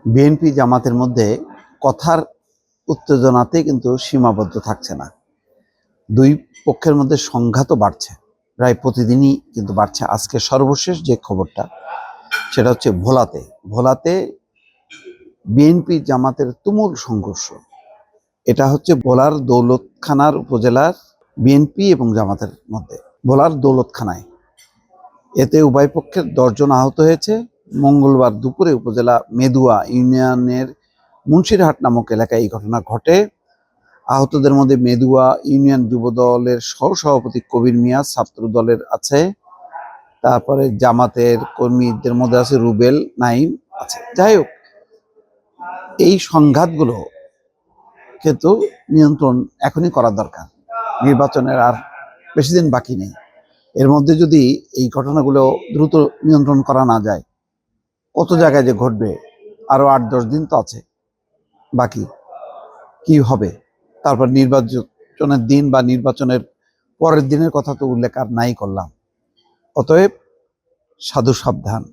BNP জামাতের মধ্যে কথার উত্তেজনাতে কিন্তু সীমাবদ্ধ থাকছে না। দুই পক্ষের মধ্যে সংঘাতও বাড়ছে, প্রায় প্রতিদিনই কিন্তু বাড়ছে। আজকে সর্বশেষ যে খবরটা সেটা হচ্ছে ভোলাতে বিএনপি জামাতের তুমুল সংঘর্ষ। এটা হচ্ছে ভোলার দৌলতখানার উপজেলার বিএনপি এবং জামাতের মধ্যে, ভোলার দৌলতখানায়। এতে উভয় পক্ষের 10 জন আহত হয়েছে। মঙ্গলবার দুপুরে উপজেলা মেদুয়া ইউনিয়নের মুন্সিরহাট নামক এলাকায় এই ঘটনা ঘটে। আহতদের মধ্যে মেদুয়া ইউনিয়ন যুব দলের সহসভাপতি কবির মিয়া, ছাত্র দলের আছে, তারপরে জামাতের কর্মীদের মধ্যে আছে রুবেল নাইম আছে। যাই হোক, এই সংঘাতগুলো কিন্তু নিয়ন্ত্রণ এখনই করা দরকার। নির্বাচনের আর বেশি দিন বাকি নেই। এর মধ্যে যদি এই ঘটনাগুলো দ্রুত নিয়ন্ত্রণ করা না যায়, কত জায়গায় যে ঘটবে, আরো 8-10 দিন তো আছে বাকি, কি হবে? তারপর নির্বাচনের দিন বা নির্বাচনের পরের দিনের কথা তো উল্লেখ আর নাই করলাম। অতএব সাধু সাবধান।